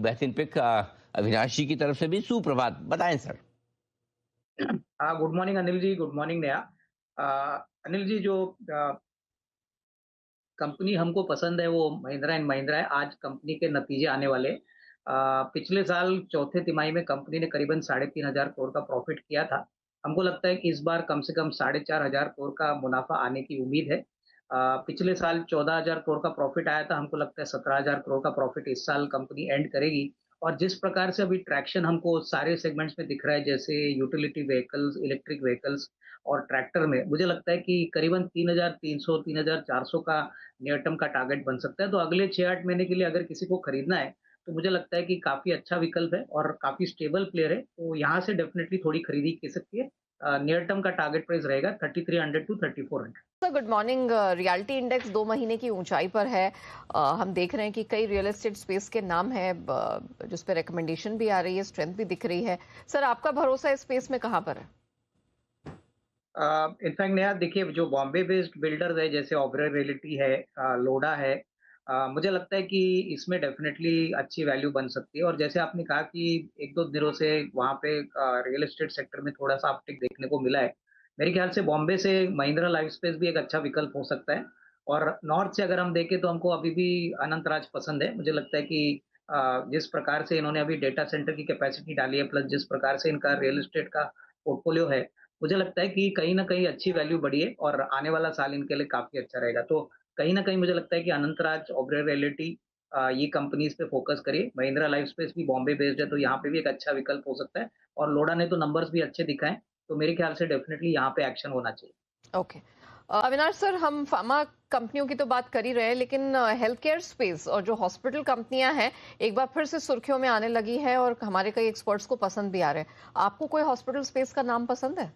बेहतरीन पिक अविनाश जी की तरफ से भी सुप्रभात। बताएँ sir. Good morning Anil ji, good morning Neha. Anil ji, जो कंपनी हमको पसंद है वो महिंद्रा एंड महिंद्रा है। आज कंपनी के नतीजे आने वाले। पिछले साल चौथे तिमाही में कंपनी ने करीबन 3,500 करोड़ का प्रॉफिट किया था। हमको लगता है कि इस बार कम से कम 4,500 करोड़ का मुनाफा आने की उम्मीद है। पिछले साल 14,000 करोड़ का प्रॉफिट आया था। हमको लगता है 17,000 करोड़ का प्रॉफिट इस साल कंपनी एंड करेगी। और जिस प्रकार से अभी ट्रैक्शन हमको सारे सेगमेंट्स में दिख रहा है, जैसे यूटिलिटी व्हीकल्स, इलेक्ट्रिक व्हीकल्स और ट्रैक्टर में, मुझे लगता है कि करीबन 3,300 3,400 का नियर टर्म का टारगेट बन सकता है। तो अगले 6-8 महीने के लिए अगर किसी को खरीदना है तो मुझे लगता है कि काफी अच्छा विकल्प है और काफी स्टेबल प्लेयर है, तो यहाँ से डेफिनेटली थोड़ी खरीदी की सकती है। नियर टर्म का टारगेट प्राइस रहेगा 3,300 to 3,400। Sir good morning. Realty index 2 महीने की ऊंचाई पर है। हम देख रहे हैं कि कई रियल एस्टेट स्पेस के नाम है जिस पे रिकमेंडेशन भी आ रही है, स्ट्रेंथ भी दिख रही है। सर आपका भरोसा इस स्पेस में कहाँ पर है? इनफैक्ट नया देखिए, जो बॉम्बे बेस्ड बिल्डर्स है जैसे ऑबरे रियल्टी है, लोडा है, मुझे लगता है कि इसमें डेफिनेटली अच्छी वैल्यू बन सकती है। और जैसे आपने कहा कि एक दो दिनों से वहाँ पे रियल एस्टेट सेक्टर में थोड़ा सा अपटिक देखने को मिला है। मेरे ख्याल से बॉम्बे से महिंद्रा लाइफ स्पेस भी एक अच्छा विकल्प हो सकता है। और नॉर्थ से अगर हम देखें तो हमको अभी भी अनंत राज पसंद है। मुझे लगता है कि जिस प्रकार से इन्होंने अभी डेटा सेंटर की कैपेसिटी डाली है, प्लस जिस प्रकार से इनका रियल एस्टेट का पोर्टफोलियो है, मुझे लगता है कि कहीं ना कहीं अच्छी वैल्यू बढ़ी है और आने वाला साल इनके लिए काफी अच्छा रहेगा। तो कहीं ना कहीं मुझे लगता है कि अनंतराज, ओबेरॉय रियल्टी, ये कंपनीज पे फोकस करिए। महिंद्रा लाइफ स्पेस भी बॉम्बे बेस्ड है तो यहाँ पे भी एक अच्छा विकल्प हो सकता है। और लोडा ने तो नंबर्स भी अच्छे दिखाए, तो मेरे ख्याल से डेफिनेटली यहाँ पे एक्शन होना चाहिए। ओके। अविनाश सर, हम फार्मा कंपनियों की तो बात कर ही रहे हैं, लेकिन हेल्थ केयर स्पेस और जो हॉस्पिटल कंपनियां हैं एक बार फिर से सुर्खियों में आने लगी है और हमारे कई एक्सपर्ट्स को पसंद भी आ रहे हैं। आपको कोई हॉस्पिटल स्पेस का नाम पसंद है?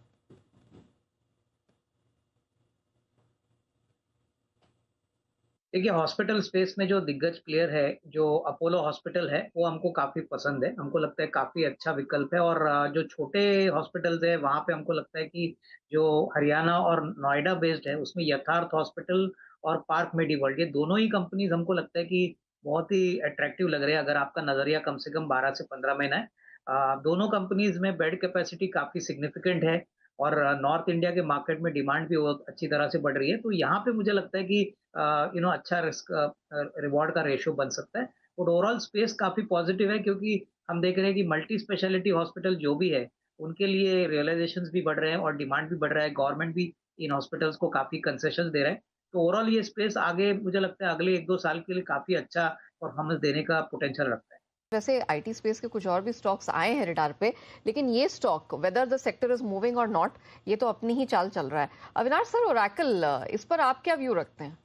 देखिए, हॉस्पिटल स्पेस में जो दिग्गज प्लेयर है, जो अपोलो हॉस्पिटल है, वो हमको काफी पसंद है। हमको लगता है काफी अच्छा विकल्प है। और जो छोटे हॉस्पिटल्स है वहां पे हमको लगता है कि जो हरियाणा और नोएडा बेस्ड है उसमें यथार्थ हॉस्पिटल और पार्क मेडिवर्ल्ड, ये दोनों ही कंपनीज हमको लगता है कि बहुत ही अट्रैक्टिव लग रहे हैं अगर आपका नजरिया कम से कम 12 से 15 महीना है। दोनों कंपनीज में बेड कैपेसिटी काफी सिग्निफिकेंट है और नॉर्थ इंडिया के मार्केट में डिमांड भी बहुत अच्छी तरह से बढ़ रही है। तो यहाँ पे मुझे लगता है कि अच्छा रिस्क रिवॉर्ड का रेशियो बन सकता है। और ओवरऑल स्पेस काफी पॉजिटिव है, क्योंकि हम देख रहे हैं कि मल्टी स्पेशलिटी हॉस्पिटल जो भी है उनके लिए रियलाइजेशन भी बढ़ रहे हैं और डिमांड भी बढ़ रहा है। गवर्नमेंट भी इन हॉस्पिटल्स को काफी कंसेशन दे रहा है। तो ओवरऑल ये स्पेस आगे मुझे लगता है अगले 1-2 साल के लिए काफी अच्छा परफॉर्मेंस देने का पोटेंशियल रखता है। वैसे आईटी स्पेस के कुछ और भी स्टॉक्स आए हैं रडार पे, लेकिन ये stock whether the sector is moving और नॉट, ये तो अपनी ही चाल चल रहा है। अविनाश सर, ओरेकल, इस पर आप क्या व्यू रखते हैं?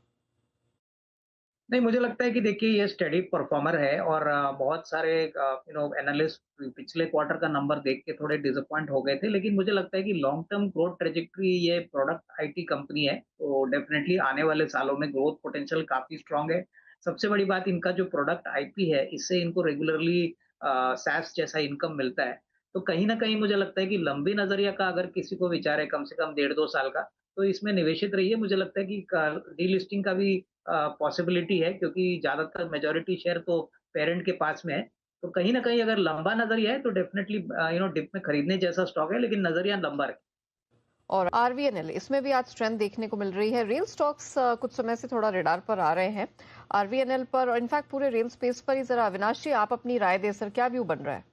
नहीं, मुझे लगता है कि देखिए ये स्टेडी परफॉर्मर है और बहुत सारे एनालिस्ट पिछले क्वार्टर का नंबर देख के थोड़े डिसअपॉइंट हो गए थे। लेकिन मुझे लगता है कि लॉन्ग टर्म ग्रोथ ट्रेजेक्टरी, ये प्रोडक्ट आईटी कंपनी है तो डेफिनेटली आने वाले सालों में ग्रोथ पोटेंशियल काफी स्ट्रांग है। सबसे बड़ी बात, इनका जो प्रोडक्ट आईपी है इससे इनको रेगुलरली सैस जैसा इनकम मिलता है। तो कहीं ना कहीं मुझे लगता है कि लंबी नजरिया का अगर किसी को विचार है कम से कम 1.5-2 साल का, तो इसमें निवेशित रहिए। मुझे लगता है कि डीलिस्टिंग का भी पॉसिबिलिटी है, क्योंकि ज्यादातर मेजोरिटी शेयर तो पेरेंट के पास में है। तो कहीं ना कहीं अगर लंबा नजरिया है तो डेफिनेटली डिप में खरीदने जैसा स्टॉक है, लेकिन नजरिया लंबा रखें। और आरवीएनएल, इसमें भी आज स्ट्रेंथ देखने को मिल रही है। रेल स्टॉक्स कुछ समय से थोड़ा रडार पर आ रहे हैं। आरवीएनएल पर और इनफैक्ट पूरे रेल स्पेस पर ही जरा अविनाश जी आप अपनी राय दें सर, क्या व्यू बन रहा है?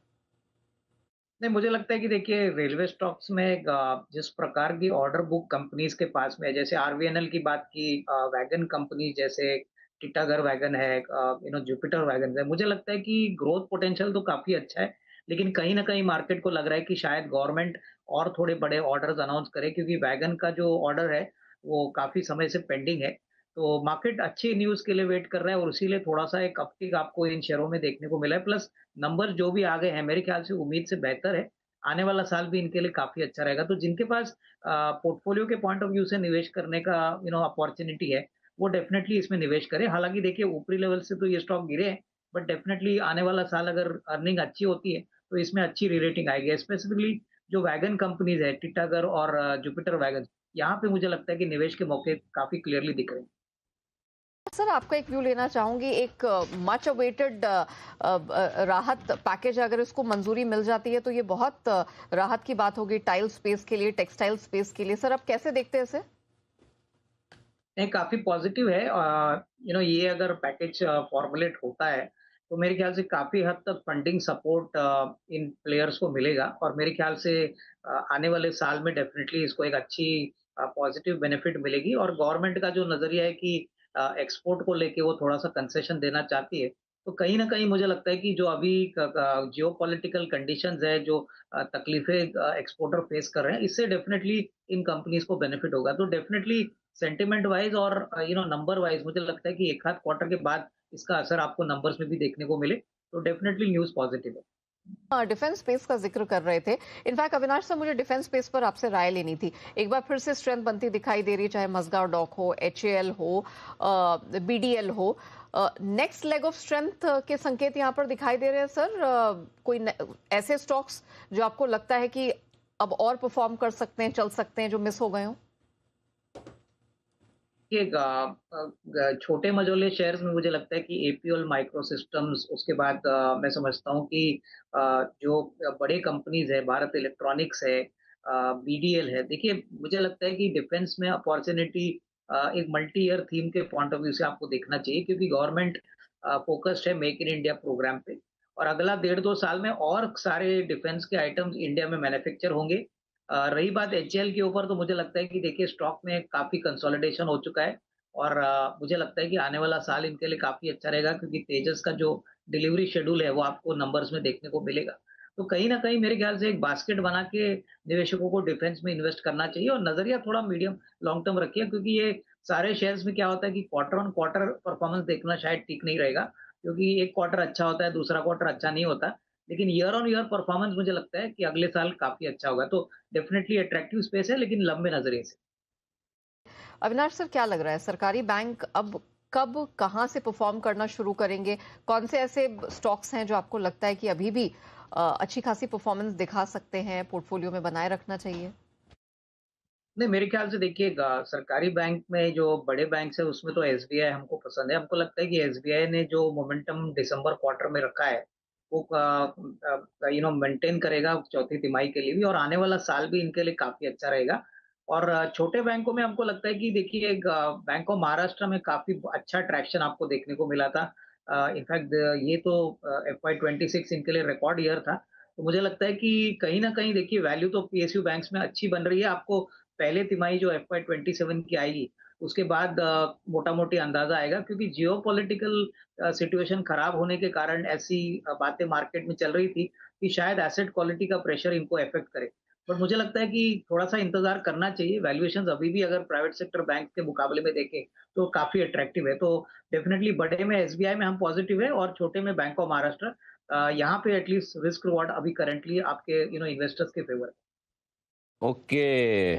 नहीं, मुझे लगता है कि देखिए रेलवे स्टॉक्स में जिस प्रकार की ऑर्डर बुक कंपनीज के पास में है, जैसे आरवीएनएल की बात की, वैगन कंपनी जैसे टिटागर वैगन है, जुपिटर वैगन है, मुझे लगता है कि ग्रोथ पोटेंशियल तो काफी अच्छा है। लेकिन कहीं ना कहीं मार्केट को लग रहा है कि शायद गवर्नमेंट और थोड़े बड़े ऑर्डर्स अनाउंस करे, क्योंकि वैगन का जो ऑर्डर है वो काफी समय से पेंडिंग है। तो मार्केट अच्छी न्यूज के लिए वेट कर रहा है और इसीलिए थोड़ा सा एक अपटिक आपको इन शेयरों में देखने को मिला है। प्लस नंबर जो भी आ गए हैं मेरे ख्याल से उम्मीद से बेहतर है। आने वाला साल भी इनके लिए काफी अच्छा रहेगा। तो जिनके पास पोर्टफोलियो के पॉइंट ऑफ व्यू से निवेश करने का अपॉर्चुनिटी है, वो डेफिनेटली इसमें निवेश करें। हालांकि देखिए ऊपरी लेवल से तो ये स्टॉक गिरे हैं, बट डेफिनेटली आने वाला साल अगर अर्निंग अच्छी होती है तो इसमें अच्छी रेटिंग आएगी। स्पेसिफिकली जो वैगन कंपनीज है, टिटागर और जुपिटर वैगन, यहाँ पे मुझे लगता है कि निवेश के मौके काफी क्लियरली दिख रहे हैं। सर आपका एक व्यू लेना चाहूंगी। एक मच अवेटेड राहत पैकेज अगर इसको मंजूरी मिल जाती है तो ये बहुत राहत की बात होगी टाइल स्पेस के लिए, टेक्सटाइल स्पेस के लिए। सर आप कैसे देखते हैं इसे? नहीं, काफी पॉजिटिव है। ये अगर पैकेज फॉर्मुलेट होता है तो मेरे ख्याल से काफी हद तक फंडिंग सपोर्ट इन प्लेयर्स को मिलेगा, और मेरे ख्याल से आने वाले साल में डेफिनेटली इसको एक अच्छी पॉजिटिव बेनिफिट मिलेगी। और गवर्नमेंट का जो नजरिया है कि एक्सपोर्ट को लेके वो थोड़ा सा कंसेशन देना चाहती है, तो कहीं ना कहीं मुझे लगता है कि जो अभी जियो पॉलिटिकल कंडीशंस है, जो तकलीफें एक्सपोर्टर फेस कर रहे हैं, इससे डेफिनेटली इन कंपनीज को बेनिफिट होगा। तो डेफिनेटली सेंटिमेंट वाइज और नंबर वाइज मुझे लगता है कि एक आध क्वार्टर के बाद इसका असर आपको नंबर्स में भी देखने को मिले, तो डेफिनेटली न्यूज पॉजिटिव है। डिफेंस स्पेस का जिक्र कर रहे थे। इनफैक्ट अविनाश सर मुझे डिफेंस स्पेस पर आपसे राय लेनी थी। एक बार फिर से स्ट्रेंथ बनती दिखाई दे रही है, चाहे मजगांव डॉक हो, एचएएल हो, बीडीएल हो। नेक्स्ट लेग ऑफ स्ट्रेंथ के संकेत यहाँ पर दिखाई दे रहे हैं सर। कोई ऐसे स्टॉक्स जो आपको लगता है कि अब और परफॉर्म कर सकते हैं, चल सकते हैं, जो मिस हो गए हो? ये छोटे मझोले शेयर्स में मुझे लगता है कि एपीएल माइक्रो सिस्टम्स, उसके बाद मैं समझता हूँ कि जो बड़े कंपनीज है, भारत इलेक्ट्रॉनिक्स है, बीडीएल है। देखिए, मुझे लगता है कि डिफेंस में अपॉर्चुनिटी एक मल्टी ईयर थीम के पॉइंट ऑफ व्यू से आपको देखना चाहिए, क्योंकि गवर्नमेंट फोकस्ड है मेक इन इंडिया प्रोग्राम पे, और अगला 1.5-2 साल में और सारे डिफेंस के आइटम्स इंडिया में मैन्युफैक्चर होंगे। रही बात एचएएल के ऊपर, तो मुझे लगता है कि देखिए स्टॉक में काफी कंसोलिडेशन हो चुका है, और मुझे लगता है कि आने वाला साल इनके लिए काफी अच्छा रहेगा, क्योंकि तेजस का जो डिलीवरी शेड्यूल है वो आपको नंबर्स में देखने को मिलेगा। तो कहीं ना कहीं मेरे ख्याल से एक बास्केट बना के निवेशकों को डिफेंस में इन्वेस्ट करना चाहिए, और नजरिया थोड़ा मीडियम लॉन्ग टर्म रखिए, क्योंकि ये सारे शेयर्स में क्या होता है कि क्वार्टर ऑन क्वार्टर परफॉर्मेंस देखना शायद ठीक नहीं रहेगा, क्योंकि एक क्वार्टर अच्छा होता है, दूसरा क्वार्टर अच्छा नहीं होता। लेकिन ईयर ऑन ईयर परफॉर्मेंस मुझे लगता है कि अगले साल काफी अच्छा होगा। तो डेफिनेटली अट्रैक्टिव स्पेस है, लेकिन लंबे नजरिए से। अविनाश सर क्या लग रहा है, सरकारी बैंक अब कब कहां से परफॉर्म करना शुरू करेंगे? कौन से ऐसे स्टॉक्स हैं जो आपको लगता है कि अभी भी अच्छी खासी परफॉर्मेंस दिखा सकते हैं, पोर्टफोलियो में बनाए रखना चाहिए? नहीं, मेरे ख्याल से देखिए सरकारी बैंक में जो बड़े बैंक है उसमें तो एसबीआई हमको पसंद है। हमको लगता है कि एसबीआई ने जो मोमेंटम दिसंबर क्वार्टर में रखा है वो मेंटेन करेगा चौथी तिमाही के लिए भी, और आने वाला साल भी इनके लिए काफी अच्छा रहेगा। और छोटे बैंकों में हमको लगता है कि देखिए बैंक ऑफ महाराष्ट्र में काफी अच्छा ट्रैक्शन आपको देखने को मिला था। इनफैक्ट ये तो FY26 इनके लिए रिकॉर्ड ईयर था। तो मुझे लगता है कि कहीं ना कहीं देखिए वैल्यू तो पीएसयू बैंक्स में अच्छी बन रही है। आपको पहले तिमाही जो FY27 की आएगी उसके बाद मोटा मोटी अंदाजा आएगा, क्योंकि जियो पॉलिटिकल सिचुएशन खराब होने के कारण ऐसी बातें मार्केट में चल रही थी कि शायद एसेट क्वालिटी का प्रेशर इनको अफेक्ट करे। बट मुझे लगता है कि थोड़ा सा इंतजार करना चाहिए। वैल्यूएशंस अभी भी अगर प्राइवेट सेक्टर बैंक के मुकाबले में देखें तो काफी अट्रैक्टिव है। तो डेफिनेटली बड़े में एसबीआई में हम पॉजिटिव है, और छोटे में बैंक ऑफ महाराष्ट्र। यहाँ पे एटलीस्ट रिस्क रिवॉर्ड अभी करंटली आपके इन्वेस्टर्स के फेवर है। ओके।